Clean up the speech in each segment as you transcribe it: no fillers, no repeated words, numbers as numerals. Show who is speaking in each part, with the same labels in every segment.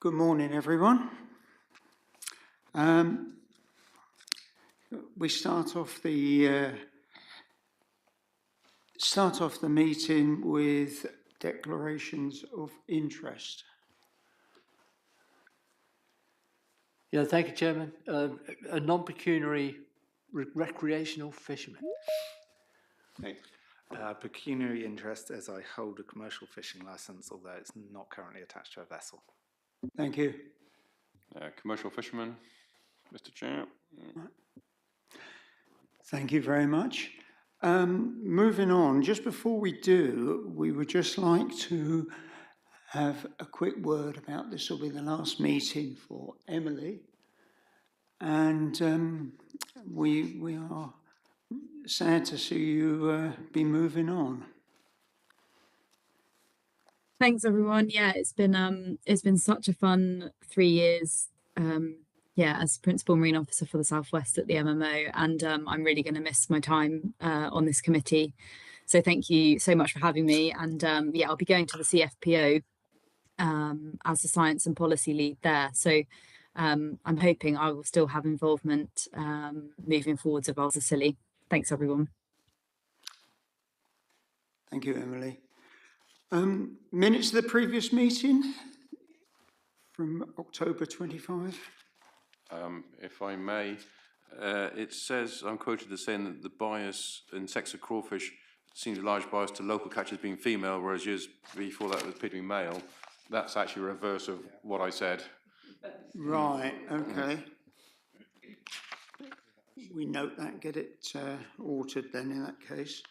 Speaker 1: Good morning, everyone. We start off the meeting with declarations of interest.
Speaker 2: Yeah, thank you, Chairman. A non-pecuniary recreational fisherman.
Speaker 3: Pecuniary interest as I hold a commercial fishing licence, although it's not currently attached to a vessel.
Speaker 1: Thank you.
Speaker 4: Commercial fisherman, Mr. Chair.
Speaker 1: Thank you very much. Moving on, just before we do, we would just like to have a quick word about this will be the last meeting for Emily. And we are sad to see you be moving on.
Speaker 5: Thanks, everyone. Yeah, it's been such a fun 3 years. As Principal Marine Officer for the Southwest at the MMO, and I'm really going to miss my time on this committee. So thank you so much for having me. And I'll be going to the CFPO as the Science and Policy Lead there. So I'm hoping I will still have involvement moving forwards of Scilly. Thanks, everyone.
Speaker 1: Thank you, Emily. Minutes of the previous meeting from October 25.
Speaker 4: If I may, it says, I'm quoted as saying that the bias in sex of crawfish seems a large bias to local catchers being female, whereas years before that was being male. That's actually a reverse of what I said.
Speaker 1: Right, okay. We note that, get it altered then in that case.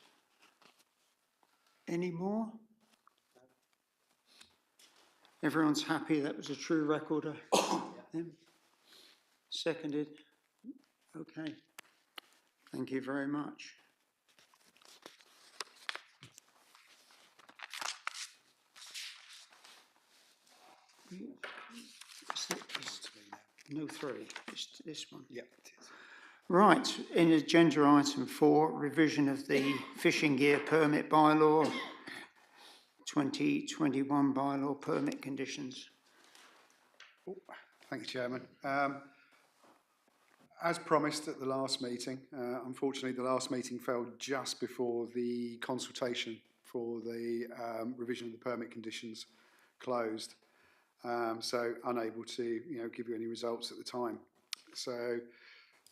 Speaker 1: Any more? Everyone's happy that was a true record? Seconded? Okay. Thank you very much. No three, it's this one.
Speaker 3: Yep, it is.
Speaker 1: Right, in agenda item 4, revision of the fishing gear permit bylaw, 2021 bylaw permit conditions.
Speaker 6: Thank you, Chairman. As promised at the last meeting, unfortunately the last meeting fell just before the consultation for the revision of the permit conditions closed, so unable to give you any results at the time. So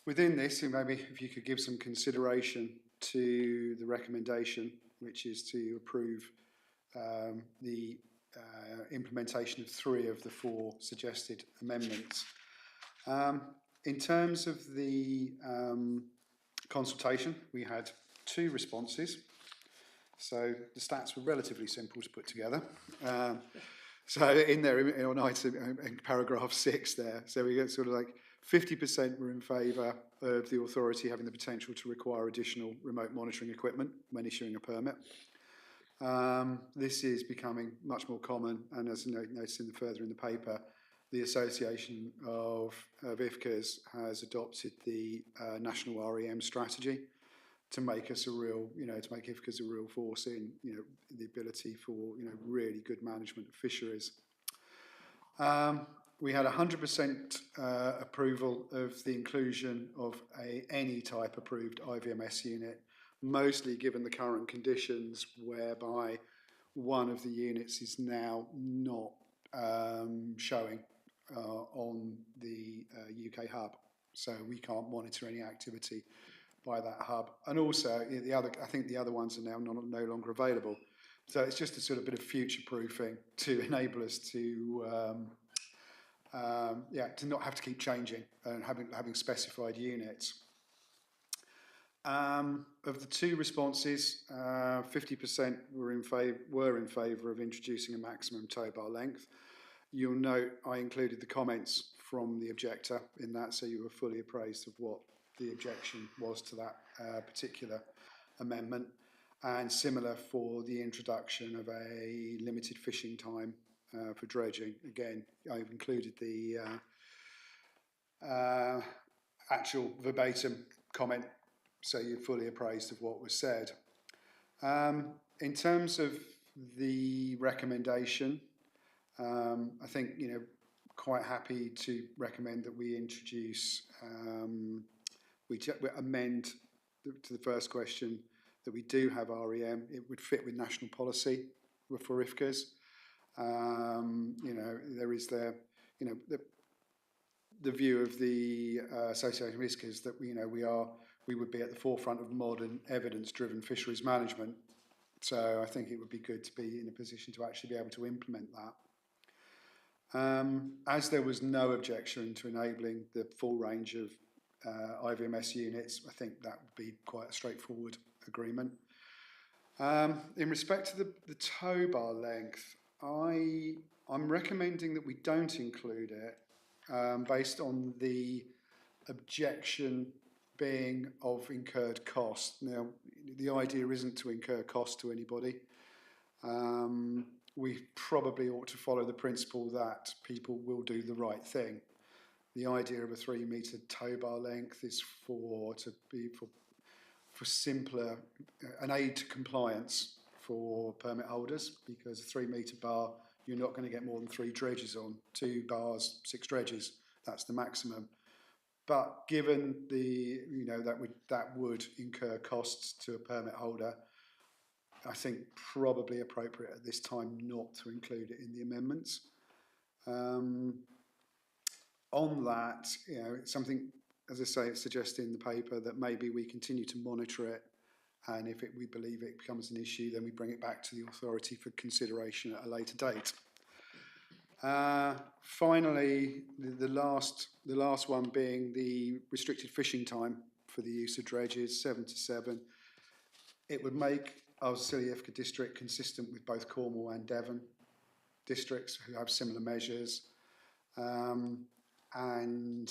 Speaker 6: within this, maybe if you could give some consideration to the recommendation, which is to approve the implementation of 3 of the 4 suggested amendments. In terms of the consultation, we had 2 responses. So the stats were relatively simple to put together. So in there, on item, in paragraph 6 there, so we get sort of like 50% were in favour of the authority having the potential to require additional remote monitoring equipment when issuing a permit. This is becoming much more common, and as noticed further in the paper, the Association of IFCAs has adopted the national REM strategy to make us a real, to make IFCAs a real force in, the ability for, really good management of fisheries. We had 100% approval of the inclusion of any type approved IVMS unit, mostly given the current conditions whereby one of the units is now not showing on the UK hub, so we can't monitor any activity by that hub. And also, I think the other ones are now no longer available. So it's just a sort of bit of future proofing to enable us to not have to keep changing and having specified units. Of the 2 responses, 50% were in favour of introducing a maximum tow bar length. You'll note I included the comments from the objector in that, so you were fully appraised of what the objection was to that particular amendment. And similar for the introduction of a limited fishing time for dredging. Again, I've included the actual verbatim comment, so you're fully appraised of what was said. In terms of the recommendation, I think, quite happy to recommend that we introduce, we amend to the first question that we do have REM. It would fit with national policy for IFCAs. There is the view of the Association of IFCAs that we would be at the forefront of modern evidence-driven fisheries management. So I think it would be good to be in a position to actually be able to implement that. As there was no objection to enabling the full range of IVMS units, I think that would be quite a straightforward agreement. In respect to the tow bar length, I'm recommending that we don't include it based on the objection being of incurred cost. Now, the idea isn't to incur cost to anybody. We probably ought to follow the principle that people will do the right thing. The idea of a 3 metre tow bar length is for simpler, an aid to compliance for permit holders, because a 3 metre bar, you're not going to get more than 3 dredges on. 2 bars, 6 dredges, that's the maximum. But given that would incur costs to a permit holder, I think probably appropriate at this time not to include it in the amendments. On that, it's something, as I say, it's suggested in the paper that maybe we continue to monitor it, and if we believe it becomes an issue, then we bring it back to the authority for consideration at a later date. Finally, the last one being the restricted fishing time for the use of dredges, 7 to 7. It would make our Scilly IFCA district consistent with both Cornwall and Devon districts who have similar measures. And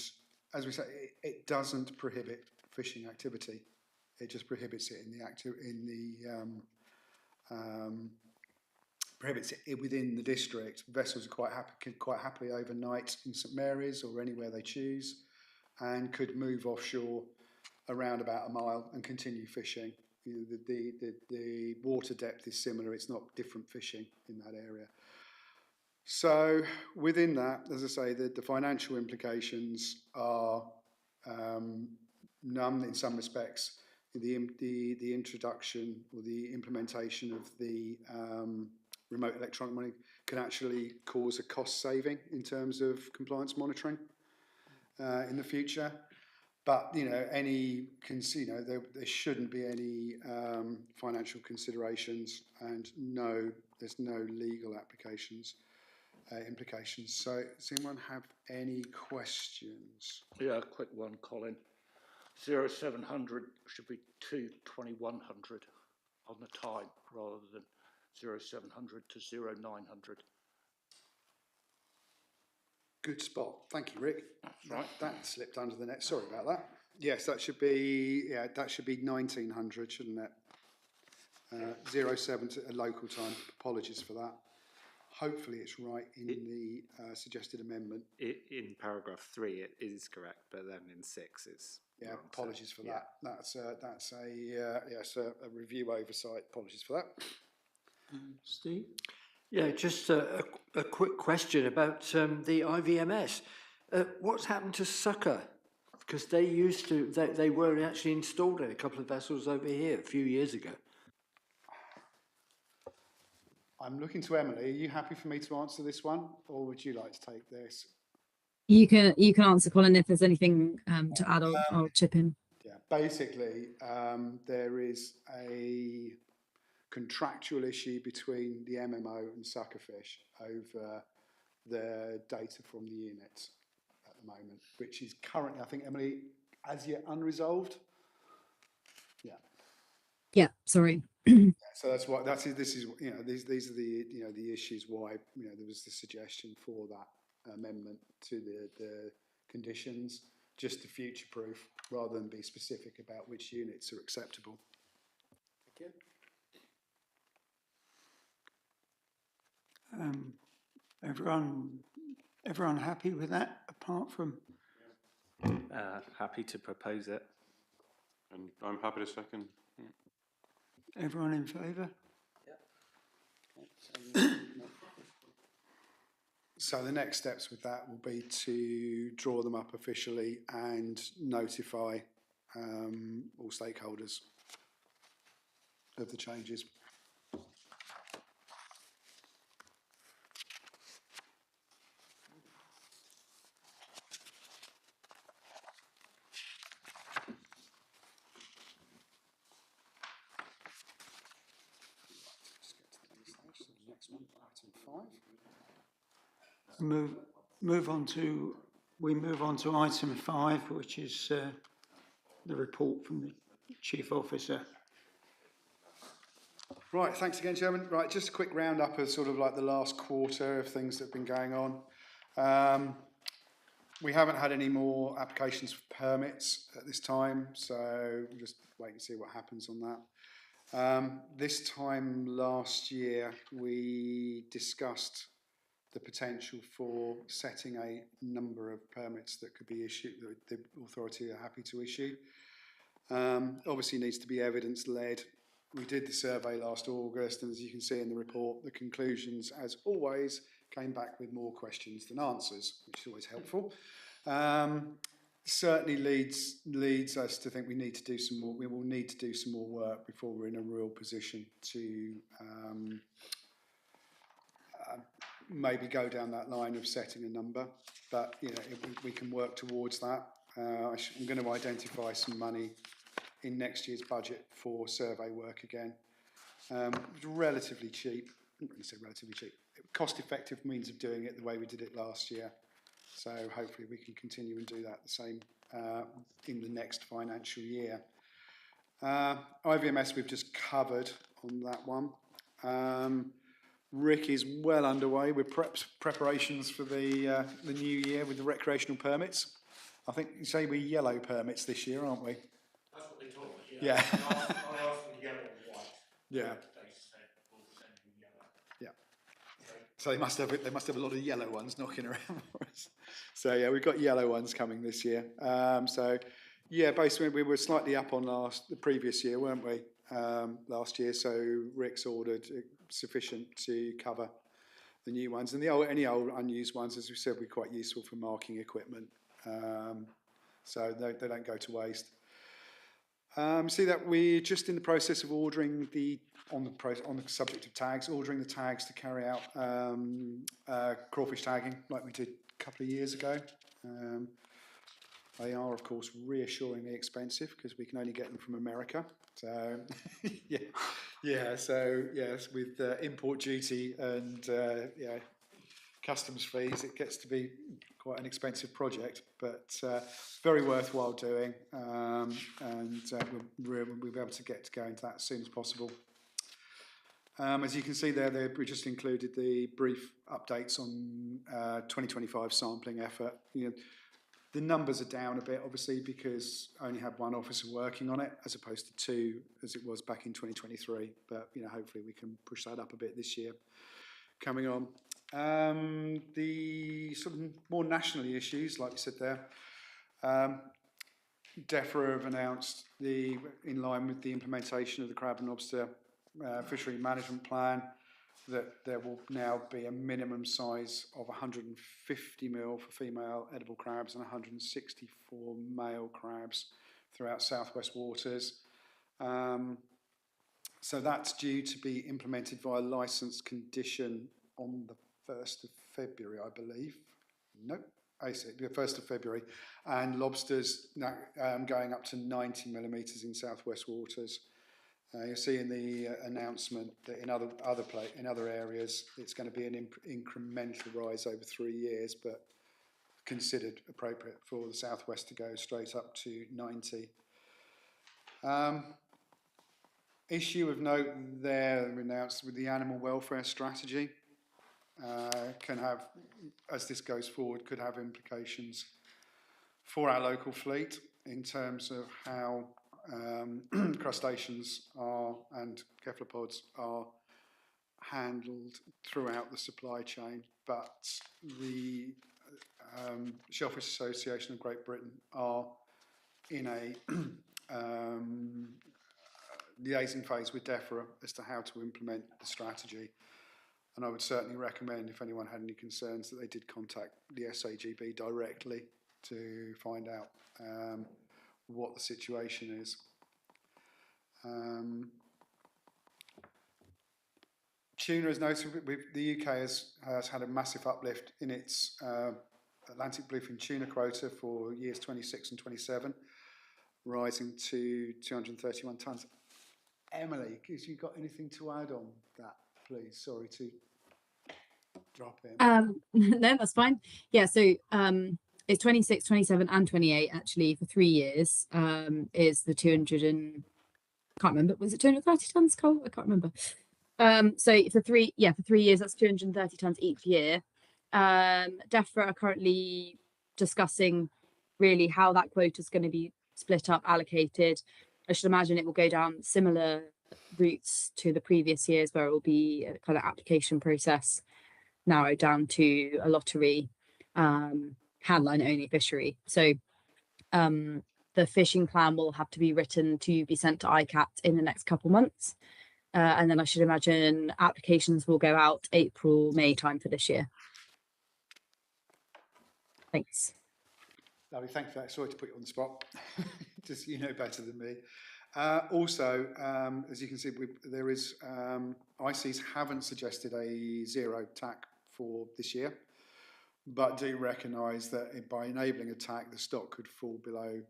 Speaker 6: as we say, it doesn't prohibit fishing activity. It just prohibits it prohibits it within the district. Vessels can quite happily overnight in St Mary's or anywhere they choose, and could move offshore around about a mile and continue fishing. The water depth is similar. It's not different fishing in that area. So within that, as I say, the financial implications are none in some respects. The introduction or the implementation of the remote electronic monitoring can actually cause a cost saving in terms of compliance monitoring in the future. But there shouldn't be any financial considerations, and there's no legal implications. So does anyone have any questions?
Speaker 7: Yeah, a quick one, Colin. 0700 should be 22100 on the time rather than 0700 to 0900.
Speaker 6: Good spot. Thank you, Rick.
Speaker 7: That's right.
Speaker 6: That slipped under the net. Sorry about that. Yes, that should be 1900, shouldn't it? 07 to a local time. Apologies for that. Hopefully it's right in the suggested amendment.
Speaker 3: In paragraph 3 it is correct, but then in 6 it's wrong,
Speaker 6: apologies for that. That's a review oversight. Apologies for that.
Speaker 2: Steve? Yeah, just a quick question about the IVMS. What's happened to Sucker? Because they were actually installed in a couple of vessels over here a few years ago.
Speaker 6: I'm looking to Emily. Are you happy for me to answer this one, or would you like to take this?
Speaker 5: You can answer, Colin. If there's anything to add, I'll chip in.
Speaker 6: Yeah, basically, there is a contractual issue between the MMO and Suckerfish over the data from the units at the moment, which is currently, I think, Emily, as yet unresolved. Yeah.
Speaker 5: Yeah. Sorry.
Speaker 6: So that's what these are the issues why there was the suggestion for that amendment to the conditions, just to future proof rather than be specific about which units are acceptable.
Speaker 2: Thank
Speaker 1: you. Everyone happy with that, apart from?
Speaker 3: Happy to propose it.
Speaker 4: And I'm happy to second.
Speaker 1: Everyone in favour?
Speaker 6: So the next steps with that will be to draw them up officially and notify all stakeholders of the changes. Next one, item 5.
Speaker 1: We move on to item 5, which is the report from the Chief Officer.
Speaker 6: Right, thanks again, Chairman. Right, just a quick roundup of sort of like the last quarter of things that have been going on. We haven't had any more applications for permits at this time, so we'll just wait and see what happens on that. This time last year, we discussed the potential for setting a number of permits that could be issued, that the authority are happy to issue. Obviously needs to be evidence-led. We did the survey last August, and as you can see in the report, the conclusions, as always, came back with more questions than answers, which is always helpful. Certainly leads us to think we need to do some more. We will need to do some more work before we're in a real position to maybe go down that line of setting a number. But you know, we can work towards that. I'm going to identify some money in next year's budget for survey work again. It's relatively cheap. I'm not going to say relatively cheap. Cost-effective means of doing it the way we did it last year. So hopefully we can continue and do that the same in the next financial year. IVMS we've just covered on that one. Rick is well underway with preparations for the new year with the recreational permits. I think you say we're yellow permits this year, aren't we?
Speaker 7: That's what they told me,
Speaker 6: Yeah.
Speaker 7: I asked for yellow and white.
Speaker 6: Yeah.
Speaker 7: They said we'll send you yellow.
Speaker 6: Yeah. So they must have a lot of yellow ones knocking around for us. So yeah, we've got yellow ones coming this year. So yeah, basically we were slightly up on the previous year, weren't we? Last year, so Rick's ordered sufficient to cover the new ones, and any old unused ones, as we said, were quite useful for marking equipment, so they don't go to waste. See that we're just in the process of ordering on the subject of tags, ordering the tags to carry out crawfish tagging like we did a couple of years ago. They are, of course, reassuringly expensive because we can only get them from America. So, so yes, with import duty and customs fees, it gets to be quite an expensive project, but very worthwhile doing, and we'll be able to get going to that as soon as possible. As you can see there, we just included the brief updates on 2025 sampling effort. You know, the numbers are down a bit, obviously, because I only had one officer working on it, as opposed to 2, as it was back in 2023. But you know, hopefully we can push that up a bit this year. Coming on, the sort of more nationally issues, like you said there, DEFRA have announced in line with the implementation of the crab and lobster fishery management plan, that there will now be a minimum size of 150 mil for female edible crabs and 164 male crabs throughout southwest waters. So that's due to be implemented via licence condition on the 1st of February, I believe. Nope, the 1st of February. And lobsters now going up to 90 millimetres in southwest waters. You'll see in the announcement that in other areas it's going to be an incremental rise over 3 years, but considered appropriate for the southwest to go straight up to 90. Issue of note there announced with the animal welfare strategy can have, as this goes forward, could have implications for our local fleet in terms of how crustaceans and cephalopods are handled throughout the supply chain, but the Shellfish Association of Great Britain are in a liaising phase with DEFRA as to how to implement the strategy. And I would certainly recommend, if anyone had any concerns, that they did contact the SAGB directly to find out what the situation is. Tuna is noted, the UK has had a massive uplift in its Atlantic bluefin tuna quota for years 26 and 27, rising to 231 tonnes. Emily, have you got anything to add on that, please? Sorry to drop in.
Speaker 5: No, that's fine. Yeah, so it's 26, 27 and 28 actually for 3 years. Is the 200 and can't remember, was it 230 tons, Cole? I can't remember. So for 3 years that's 230 tons each year. DEFRA are currently discussing really how that quota is going to be split up, allocated. I should imagine it will go down similar routes to the previous years, where it will be a kind of application process narrowed down to a lottery, handline only fishery. So the fishing plan will have to be written to be sent to ICAT in the next couple months. And then I should imagine applications will go out April, May time for this year. Thanks.
Speaker 6: Lovely, thank you for that. Sorry to put you on the spot. Just, you know better than me. Also, as you can see, there is, ICs haven't suggested a zero TAC for this year, but do recognise that by enabling a TAC, the stock could fall below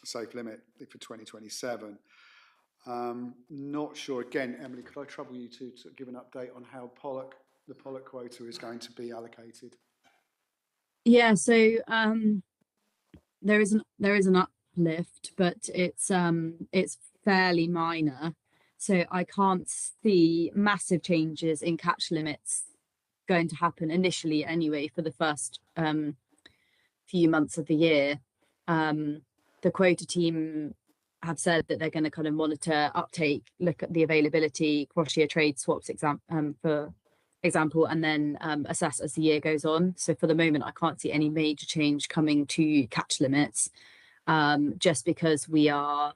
Speaker 6: safe limit for 2027. Not sure, again, Emily, could I trouble you to give an update on how the pollock quota is going to be allocated?
Speaker 5: Yeah, so there is an uplift, but it's fairly minor. So I can't see massive changes in catch limits going to happen initially anyway for the first few months of the year. The quota team have said that they're going to kind of monitor uptake, look at the availability, cross-year trade swaps for example, and then assess as the year goes on. So for the moment, I can't see any major change coming to catch limits, just because we are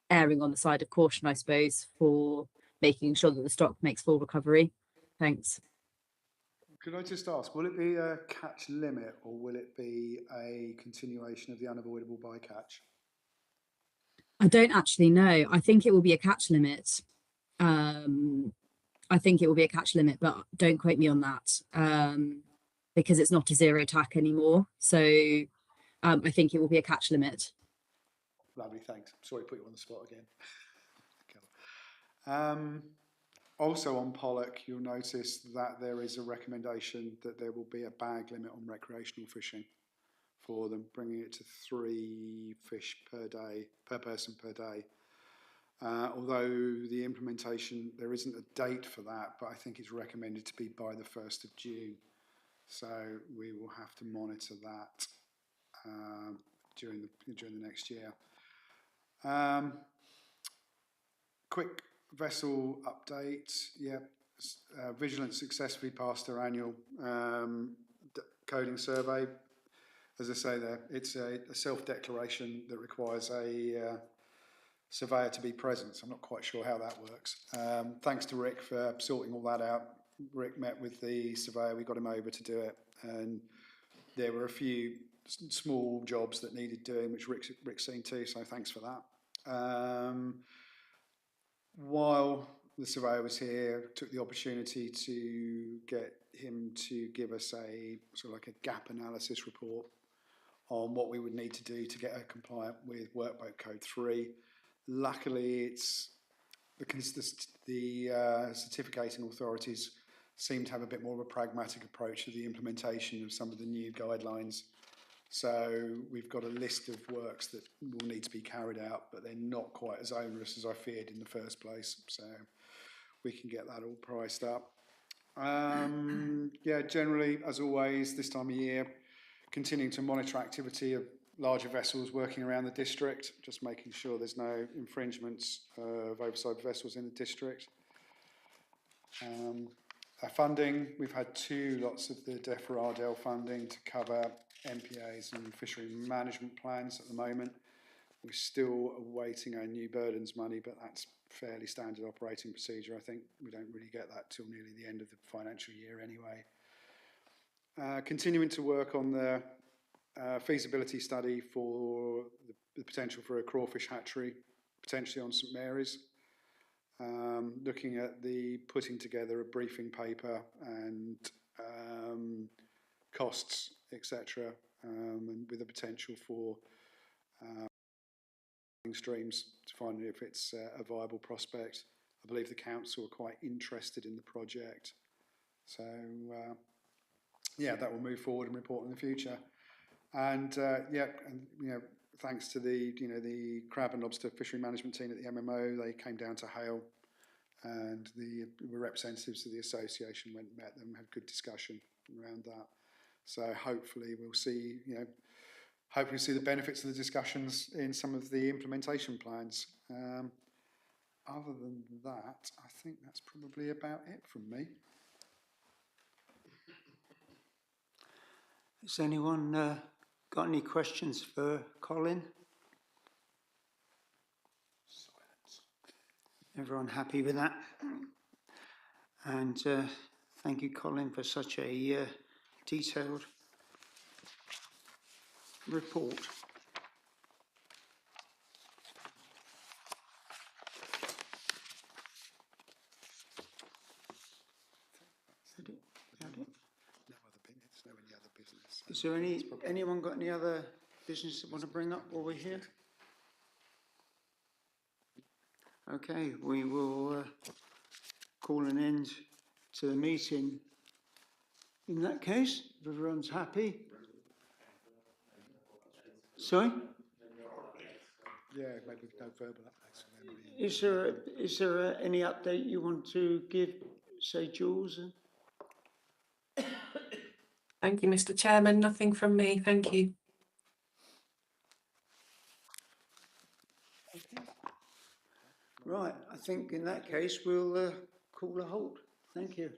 Speaker 5: erring on the side of caution, I suppose, for making sure that the stock makes full recovery. Thanks.
Speaker 6: Could I just ask, will it be a catch limit or will it be a continuation of the unavoidable bycatch?
Speaker 5: I don't actually know. I think it will be a catch limit. I think it will be a catch limit, but don't quote me on that, because it's not a zero TAC anymore. So I think it will be a catch limit.
Speaker 6: Lovely, thanks. Sorry to put you on the spot again. Also on pollock, you'll notice that there is a recommendation that there will be a bag limit on recreational fishing for them, bringing it to 3 fish per day, per person per day. Although the implementation, there isn't a date for that, but I think it's recommended to be by the 1st of June. So we will have to monitor that during the next year. Quick vessel update. Yeah, Vigilant successfully passed their annual coding survey. As I say there, it's a self-declaration that requires a surveyor to be present, so I'm not quite sure how that works. Thanks to Rick for sorting all that out. Rick met with the surveyor, we got him over to do it, and there were a few small jobs that needed doing, which Rick's seen too, so thanks for that. While the surveyor was here, took the opportunity to get him to give us a sort of like a gap analysis report on what we would need to do to get compliant with Workboat Code 3. Luckily, it's the certificating authorities seem to have a bit more of a pragmatic approach to the implementation of some of the new guidelines. So we've got a list of works that will need to be carried out, but they're not quite as onerous as I feared in the first place. So we can get that all priced up. Yeah, generally, as always, this time of year, continuing to monitor activity of larger vessels working around the district, just making sure there's no infringements of oversized vessels in the district. Our funding, we've had 2 lots of the DEFRA Ardell funding to cover MPAs and fishery management plans at the moment. We're still awaiting our new burdens money, but that's fairly standard operating procedure. I think we don't really get that till nearly the end of the financial year anyway. Continuing to work on the feasibility study for the potential for a crawfish hatchery, potentially on St Mary's. Looking at the putting together a briefing paper and costs, etc., and with the potential for streams to find if it's a viable prospect. I believe the council are quite interested in the project, so yeah, that will move forward and report in the future. And yeah, and thanks to the the crab and lobster fishery management team at the MMO, they came down to Hale, and the representatives of the association went and met them, had good discussion around that. So hopefully we'll see hopefully see the benefits of the discussions in some of the implementation plans. Other than that, I think that's probably about it from me.
Speaker 1: Has anyone got any questions for Colin?
Speaker 6: Silence.
Speaker 1: Everyone happy with that? And thank you, Colin, for such a detailed report.
Speaker 6: No other business. No any other business.
Speaker 1: Is there anyone got any other business that want to bring up while we're here? Okay, we will call an end to the meeting. In that case, if everyone's happy. Sorry?
Speaker 6: Yeah, maybe no verbal updates from anybody.
Speaker 1: Is there any update you want to give, say, Jules?
Speaker 8: Thank you, Mr. Chairman. Nothing from me. Thank you.
Speaker 1: Right, I think in that case we'll call a halt. Thank you.